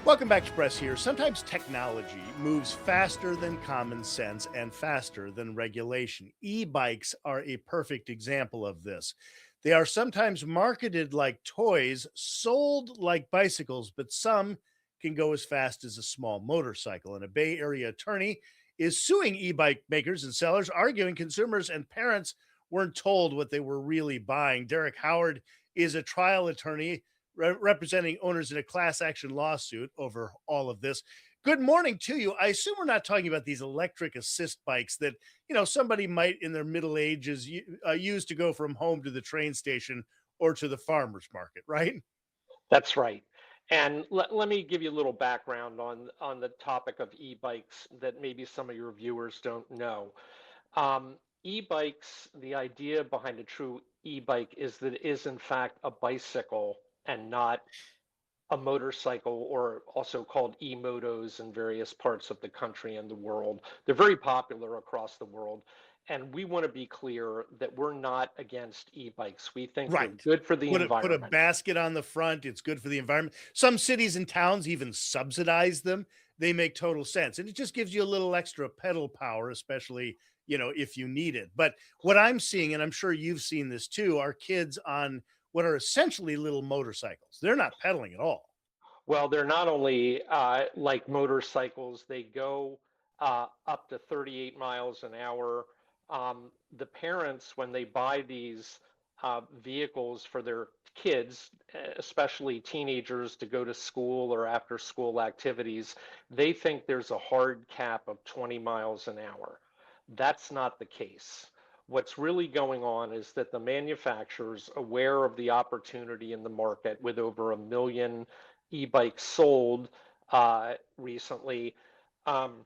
Welcome back to Press here. Sometimes technology moves faster than common sense and faster than regulation. E bikes are a perfect example of this. They are sometimes marketed like toys, sold like bicycles, but some can go as fast as a small motorcycle. And a Bay Area attorney is suing e bike makers and sellers, arguing consumers and parents weren't told what they were really buying. Derek Howard is a trial attorney representing owners in a class action lawsuit over all of this. Good morning to you. I assume we're not talking about these electric assist bikes that, somebody might in their middle ages use to go from home to the train station or to the farmer's market, right? That's right. And let me give you a little background on the topic of e-bikes that maybe some of your viewers don't know. E-bikes, the idea behind a true e-bike is that it is in fact a bicycle and not a motorcycle, or also called e-motos in various parts of the country and the world. They're very popular across the world. And we want to be clear that we're not against e-bikes. We think they're Right. good for the Put a environment. basket on the front. It's good for the environment. Some cities and towns even subsidize them. They make total sense. And it just gives you a little extra pedal power, especially, if you need it. But what I'm seeing, and I'm sure you've seen this too, are kids on what are essentially little motorcycles. They're not pedaling at all. Well, they're not only like motorcycles, they go up to 38 miles an hour. The parents, when they buy these vehicles for their kids, especially teenagers, to go to school or after school activities, they think there's a hard cap of 20 miles an hour. That's not the case. What's really going on is that the manufacturers, aware of the opportunity in the market with over 1 million e-bikes sold recently, um,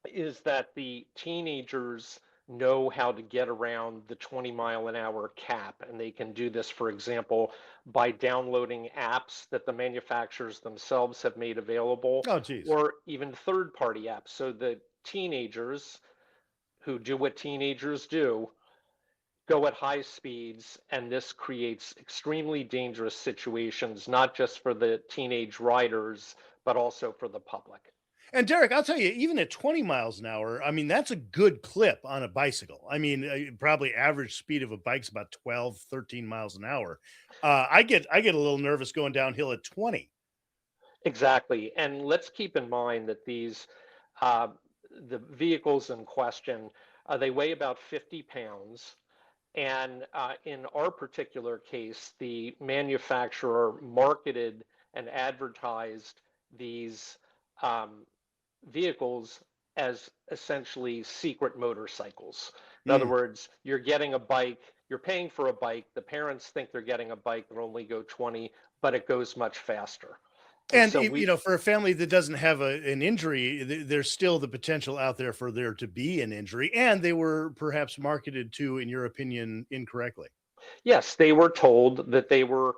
is that the teenagers know how to get around the 20-mile-an-hour cap. And they can do this, for example, by downloading apps that the manufacturers themselves have made available, Oh, geez. or even third-party apps. So the teenagers who do what teenagers do go at high speeds, and this creates extremely dangerous situations, not just for the teenage riders, but also for the public. And Derek, I'll tell you, even at 20 miles an hour, I mean, that's a good clip on a bicycle. I mean, probably average speed of a bike's about 12, 13 miles an hour. I get a little nervous going downhill at 20. Exactly. And let's keep in mind that uh, the vehicles in question, they weigh about 50 pounds. And in our particular case, the manufacturer marketed and advertised these um, vehicles as essentially secret motorcycles. In other Mm. words, you're getting a bike, you're paying for a bike, the parents think they're getting a bike that only go 20, but it goes much faster. And And so we, for a family that doesn't have an injury, there's still the potential out there for there to be an injury, and they were perhaps marketed to, in your opinion, incorrectly. yes, they were told that they were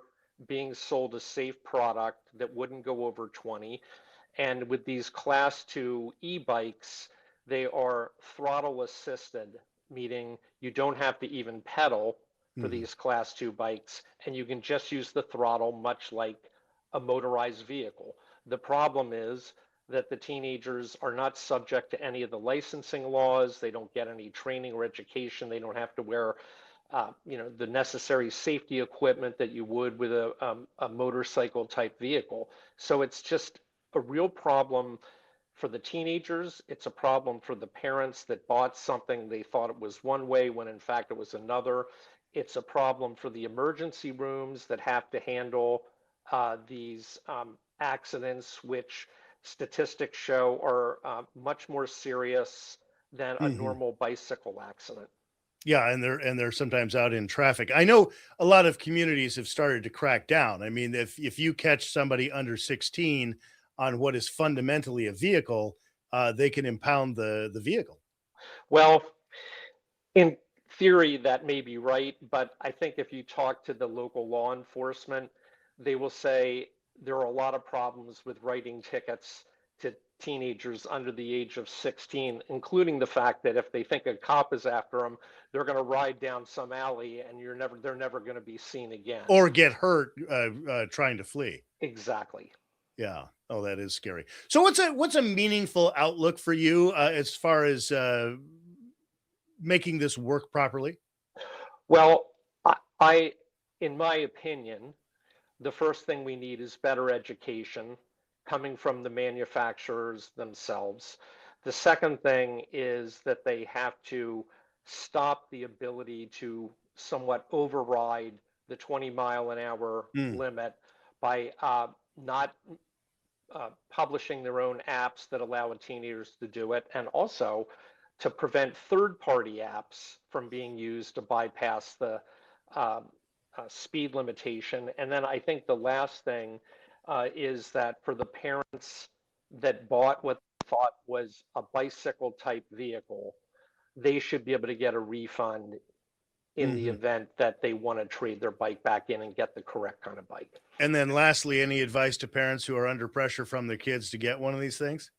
being sold a safe product that wouldn't go over 20. And with these class two e-bikes, they are throttle assisted, meaning you don't have to even pedal for Mhm. these class two bikes, and you can just use the throttle much like a motorized vehicle. The problem is that the teenagers are not subject to any of the licensing laws. They don't get any training or education. They don't have to wear the necessary safety equipment that you would with a motorcycle type vehicle. So it's just a real problem for the teenagers. It's a problem for the parents that bought something they thought it was one way when in fact it was another. It's a problem for the emergency rooms that have to handle these accidents, which statistics show are much more serious than a Mhm. normal bicycle accident. Yeah, and they're sometimes out in traffic. I know a lot of communities have started to crack down. I mean, if you catch somebody under 16 on what is fundamentally a vehicle, they can impound the vehicle. Well, in theory, that may be right, but I think if you talk to the local law enforcement, they will say there are a lot of problems with writing tickets to teenagers under the age of 16, including the fact that if they think a cop is after them, they're going to ride down some alley and they're never going to be seen again. Or get hurt, trying to flee. Exactly. Yeah. Oh, that is scary. So what's a meaningful outlook for you as far as making this work properly? Well, I, in my opinion, the first thing we need is better education coming from the manufacturers themselves. The second thing is that they have to stop the ability to somewhat override the 20-mile-an-hour Mm, limit by not publishing their own apps that allow teenagers to do it, and also to prevent third-party apps from being used to bypass the um, speed limitation. And then I think the last thing is that for the parents that bought what they thought was a bicycle type vehicle, they should be able to get a refund in the mhm. event that they want to trade their bike back in and get the correct kind of bike. And then lastly, any advice to parents who are under pressure from their kids to get one of these things?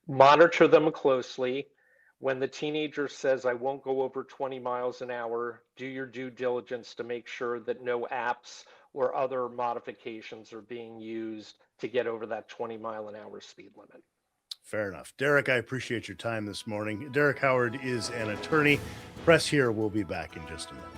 Monitor them closely. When the teenager says, I won't go over 20 miles an hour, do your due diligence to make sure that no apps or other modifications are being used to get over that 20-mile-an-hour speed limit. Fair enough. Derek, I appreciate your time this morning. Derek Howard is an attorney. Press here. We'll be back in just a minute.